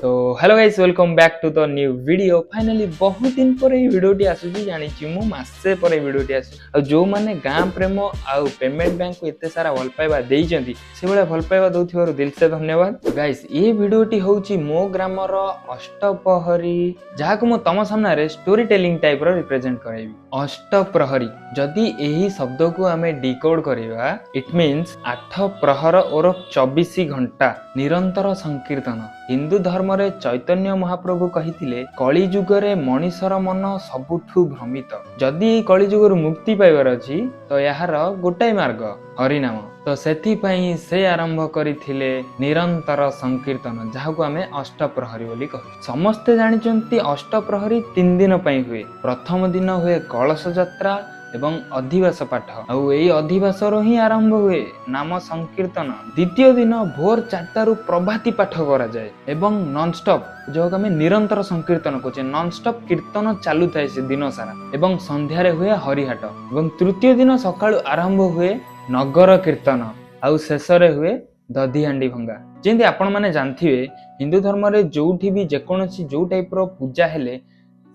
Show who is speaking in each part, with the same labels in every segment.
Speaker 1: तो hello guys welcome back to the new video. Finally बहुत दिन पर ये वीडियोटी आसुची जानिछि मु मासे पर ये वीडियोटी आसु आ जो माने गां प्रेम आ पेमेंट बैंक को एते सारा भल पाइबा देइचंती से बळे भल पाइबा दउथिबारु दिल से धन्यवाद। गाइस ये वीडियोटी होउची मो ग्रामर अष्टप्रहरी जाहाको मु तम सामना रे स्टोरी टेलिंग टाइप रो रिप्रेजेंट करैबी। अष्टप्रहरी जदि एही शब्द को आमे डिकोड करिवा इट मीन्स 8 प्रहर और 24 घंटा निरंतर संकीर्तन। हिंदू धर्म रे चैतन्य महाप्रभु कहिथिले कली जुगरे मनीषर मन सबुठु भ्रमित। जदि कली जुगर मुक्ति पाइबार अछि तो यार गोटाई मार्ग हरिनाम। तो सेथि पई से आरंभ करिथिले निरंतर संकीर्तन जाहाको आमे अष्टप्रहरी बोली कहू। समस्ते जानिचंती अष्टप्रहरी 3 दिन पई हुए। प्रथम दिन हुए कलश यात्रा एवं अधिवास पाठ आउ एई अधिवास रो ही आरंभ हुए नाम संकीर्तन। द्वितीय दिन भोर 4टारू प्रभाती पाठ करा जाए एवं नॉन स्टॉप जो हमें निरंतर संकीर्तन कोचे नॉन स्टॉप कीर्तन चालू थाए से दिन सारा एवं संध्या रे हुए हरिहाट एवं तृतीय दिन सकाळु आरंभ हुए नगर कीर्तन आउ शेष रे हुए दधी हांडी भंगा। जेंति आपण माने जानथिबे हिंदू धर्म रे जोठी भी जेकोनसी जो टाइप रो पूजा हेले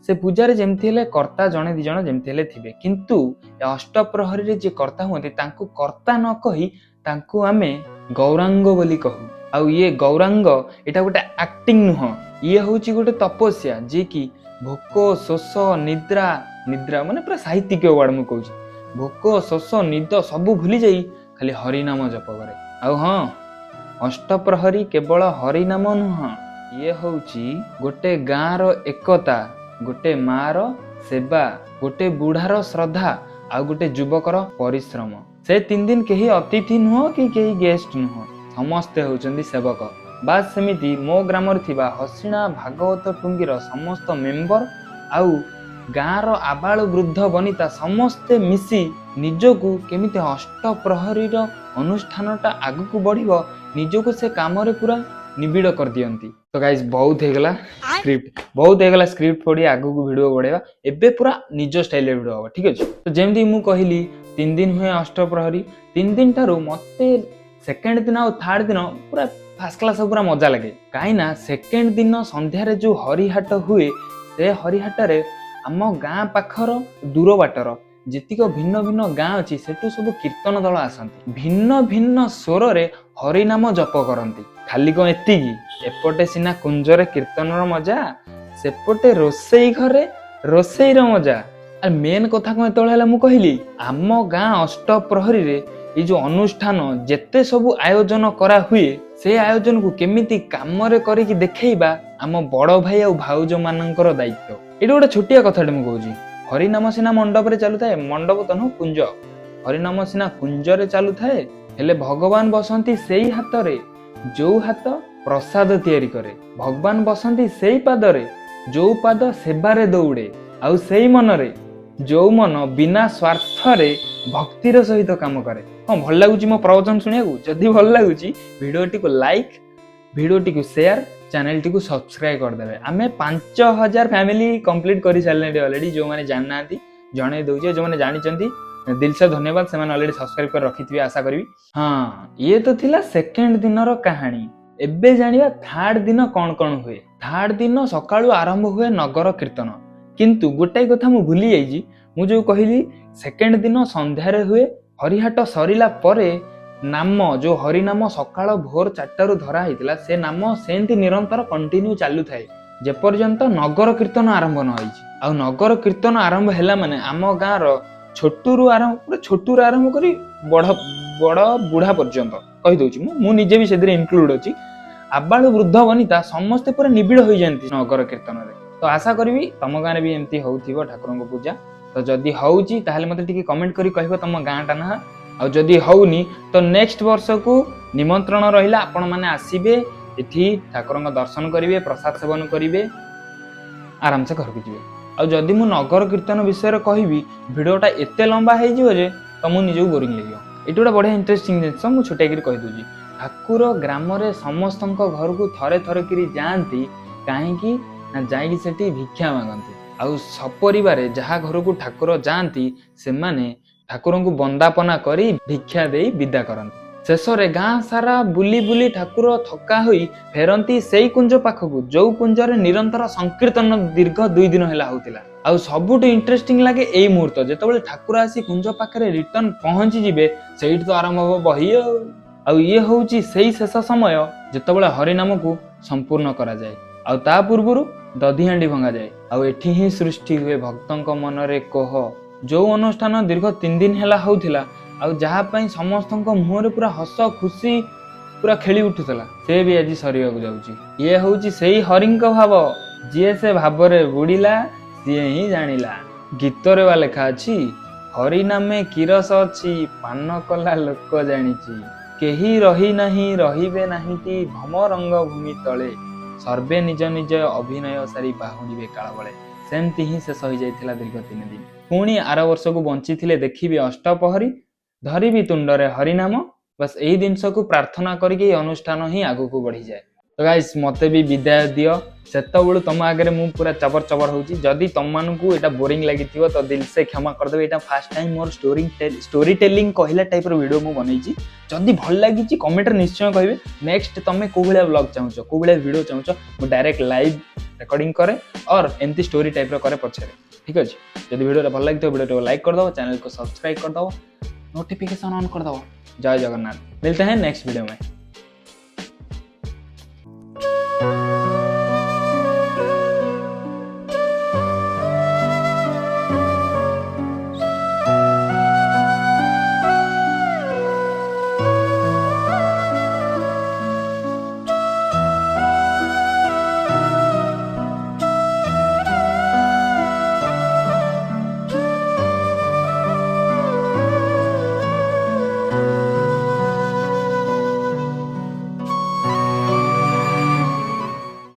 Speaker 1: से पूजा रे जेमथि हेले कर्ता जणे दि जण जेमथि हेले थिबे किंतु अष्टप्रहरी रे जे कर्ता होते तांको कर्ता न कहि तांको आमे गौरांग बोली कहू। आउ ये गौरांग एटा गोटे एक्टिंग नुह ये होची गोटे तपस्या जे कि भोक शोष निद्रा निद्रा माने पूरा साहित्यिक वर्ड मु कहूची भोक शोष निद सब भूली जाई खाली हरिनाम जप करे। आउ हां अष्टप्रहरी केवल हरिनाम नुह ये होची गोटे गाँ रो एकता गोटे मार सेवा गोटे बुढ़ार श्रद्धा आ गोटे युवकर परिश्रम। से 3 दिन केही अतिथि नुह कि केही गेस्ट नुह समस्ते होचंदी सेवक। बास सेमिति मो ग्रामर थिबा हसिणा भागवत टुंगीर समस्त मेंबर आउ गाँर आबाल वृद्ध वनिता समस्ते मिसी निजको केमिति अष्टप्रहरीर अनुष्ठानटा आगकू बढ़िबो निजको से काम रे पूरा निबिड़ कर दियंती। तो गाइस बहुत हेगला स्क्रिप्ट पढ़ी आगू को वीडियो बढ़ेगा एबे पूरा निज स्टाइल रे वीडियो होबा ठीक अछि। तो जेमती मु कहिली 3 दिन हुए अष्टप्रहरी 3 दिन थारू मते सेकंड दिन और थर्ड दिन पूरा फर्स्ट क्लास पूरा मजा लगे काई ना सेकंड दिन संध्या रे जो हरिहाट हुए से हरिहाट रे आम गाँ पाखर दूर बाटर जेतिक भिन्न भिन्न गाँ अच्छी सेठू सब कीर्तन दल आसती भिन्न भिन्न स्वर रे हरिनाम जप करती। खाली कौन एतिकी एपटे सिना कुंजरे कीर्तनर मजा सेपटे रोसई घरे रोसईर मजा। आ मेन कथा कौन एतला मु कहली आम गाँ अष्टप्रहरी रे ये जो अनुष्ठान जेते सब आयोजन करा हुए से आयोजन को केमिति काम रे करिकि देखैबा आम बड़ भाई आ भाउज मानकर दायित्व। एटा गोटे छोटिया कथाटे मु कहूची हरिनाम सिना मंडप रे चालू थाए मंडप तो नु कुंज हरिनाम सिना कुंज रे चालू थाए हेले भगवान बसंती सेई हाथ रे जो हाथ प्रसाद तैयारी करे भगवान बसंती सेई पाद रे जो पाद सेवा रे दौड़े आउ सेई मन रे जो मन बिना स्वार्थ रे भक्तिर सहित काम करे। हाँ भल लगुची मो प्रवचन सुनियाकू जदि भल लगुची वीडियोटी को लाइक वीडियोटी को शेयर चैनल टी को सब्सक्राइब कर देबे। आमे 5000 फैमिली कंप्लीट करि सारले ऑलरेडी जो माने जान नांती जणे दउचे जो माने जानि चंती दिल से धन्यवाद से ऑलरेडी सब्सक्राइब कर रखिथिबे आशा करबी। हाँ ये तो थिला सेकंड दिन रो कहानी। एबे जानिया थर्ड दिन कोन कोन हुए। थर्ड दिन सकाळु आरंभ हुए नगर कीर्तन किंतु गोटाई कथा मु भूली जाईजी मु जो कहिली सेकंड दिन संध्या रे हुए हरिहाट सरिला परे नाम जो हरिनाम सकाळ भोर 4टारू धरा हैतिला से नाम सेंती निरंतर कंटिन्यू चालू थाए जे पर्यंत नगर कीर्तन आरंभ न होईची। आ नगर कीर्तन आरंभ हैला माने आम गाँ रो छोटूरू आरंभ पूरा छोटूरू आरंभ करी बड़ बड़ बुढ़ा पर्यंत कहि दउची मु निजे भी सेदरे इंक्लूड अछि आबाळ वृद्ध वनिता समस्त पूरा निबिड़ होई जानती नगर कीर्तन रे। तो आशा करबी तम गाँ रे भी एमती होउथिबो ठाकुरंग पूजा। तो जदि होउची ताहले मते टिके कमेंट करी कहबो तम गाँ टा ना आ जदि होउनी तो नेक्स्ट वर्ष को निमंत्रण रहिला आपण माने आसीबे एठी ठाकुरंग दर्शन करिवे प्रसाद सेवन करिवे आराम से घर को जिवे। आ जदि मु नगर कीर्तन विषय रे कहबी वीडियोटा एते लंबा हे जिवो जे तमु निजो बोरिंग लागियो। एटा गोटे बढ़िया इंटरेस्टिंग जिनिस मु छोटे करी कहि दोजी ठाकुर ग्राम रे समस्तक घर को थरे थरे करी जांती काहेकि ना जाई सेठी भिक्षा मागंती आउ सपरिवार जहा घर को ठाकुर जांती से माने ठाकुर को वंदापना करी भिक्षा देई विदा करंती। ଶେଷରେ ଗାଁ ସାରା ବୁଲି ବୁଲି ଠାକୁର ଥକା ହୋଇ ଫେରନ୍ତି ସେଇ କୁଞ୍ଜ ପାଖକୁ ଯୋଉ କୁଞ୍ଜରେ ନିରନ୍ତର ସଂକୀର୍ତ୍ତନ ଦୀର୍ଘ 2 ଦିନ ହେଲା ହଉଥିଲା। ଆଉ ସବୁଠୁ ଇଣ୍ଟରେଷ୍ଟିଂ ଲାଗେ ଏଇ ମୁହୂର୍ତ୍ତ ଯେତେବେଳେ ଠାକୁର ଆସି କୁଞ୍ଜ ପାଖରେ ରିଟର୍ନ ପହଞ୍ଚି ଯିବେ, ସେଇଠି ତ ଆରମ୍ଭ ହବ ବହି ଆଉ ଇଏ ହଉଛି ସେଇ ଶେଷ ସମୟ ଯେତେବେଳେ ହରିନାମକୁ ସମ୍ପୂର୍ଣ୍ଣ କରାଯାଏ ଆଉ ତା ପୂର୍ବରୁ ଦଧିହାଣ୍ଡି ଭଙ୍ଗାଯାଏ। ଆଉ ଏଠି ହିଁ ସୃଷ୍ଟି ହୁଏ ଭକ୍ତଙ୍କ ମନରେ କୋହ। ଯୋଉ ଅନୁଷ୍ଠାନ ଦୀର୍ଘ 3 ଦିନ ହେଲା ହଉଥିଲା ଆଉ ଯାହା ପାଇଁ ସମସ୍ତଙ୍କ ମୁହଁରେ ପୁରା ହସ ଖୁସି ପୁରା ଖେଳି ଉଠୁଥିଲା, ସେ ବି ଆଜି ସରିବାକୁ ଯାଉଛି। ଇଏ ହଉଛି ସେଇ ହରିଙ୍କ ଭାବ, ଯିଏ ସେ ଭାବରେ ବୁଡ଼ିଲା ସିଏ ହିଁ ଜାଣିଲା। ଗୀତରେ ବା ଲେଖା ଅଛି, ହରି ନାମେ କିରସ ଅଛି ପାନ କଲା ଲୋକ ଜାଣିଛି, କେହି ରହି ନାହିଁ ରହିବେ ନାହିଁଟି ଭମରଙ୍ଗ ଭୂମି ତଳେ, ସର୍ବେ ନିଜ ନିଜ ଅଭିନୟ ସାରି ବାହୁନିବେ କାଳ ବଳେ। ସେମିତି ହିଁ ଶେଷ ହୋଇଯାଇଥିଲା ଦୀର୍ଘ 3 ଦିନ। ପୁଣି ଆର ବର୍ଷକୁ ବଞ୍ଚିଥିଲେ ଦେଖିବି ଅଷ୍ଟପହରୀ, ଧରିବି ତୁଣ୍ଡରେ ହରିନାମ। ବାସ୍ ଏଇ ଜିନିଷକୁ ପ୍ରାର୍ଥନା କରିକି ଏଇ ଅନୁଷ୍ଠାନ ହିଁ ଆଗକୁ ବଢିଯାଏ। ତ ଗାଇସ୍ ମତେ ବି ବିଦାୟ ଦିଅ। ସେତେବେଳୁ ତମ ଆଗରେ ମୁଁ ପୁରା ଚବର ଚବର ହଉଛି। ଯଦି ତମମାନଙ୍କୁ ଏଇଟା ବୋରିଂ ଲାଗିଥିବ ତ ଦିଲସେ କ୍ଷମା କରିଦେବେ। ଏଇଟା ଫାର୍ଷ୍ଟ ଟାଇମ୍ ମୋର ଷ୍ଟୋରି ଟେଲିଂ କହିଲା ଟାଇପ୍ର ଭିଡ଼ିଓ ମୁଁ ବନେଇଛି। ଯଦି ଭଲ ଲାଗିଛି କମେଣ୍ଟରେ ନିଶ୍ଚୟ କହିବେ। ନେକ୍ସଟ ତମେ କୋଉ ଭଳିଆ ବ୍ଲଗ ଚାହୁଁଛ, କୋଉ ଭଳିଆ ଭିଡ଼ିଓ ଚାହୁଁଛ, ମୁଁ ଡାଇରେକ୍ଟ ଲାଇଭ୍ ରେକର୍ଡିଂ କରେ ଅର୍ ଏମିତି ଷ୍ଟୋରି ଟାଇପ୍ର କରେ ପଛରେ। ठीक अच्छे। जब वीडियो भल लगी वीडियो को लाइक कर दो, चैनल को सब्सक्राइब कर दो, नोटिफिकेशन ऑन कर दो। जय जगन्नाथ। मिलते हैं नेक्स्ट वीडियो में।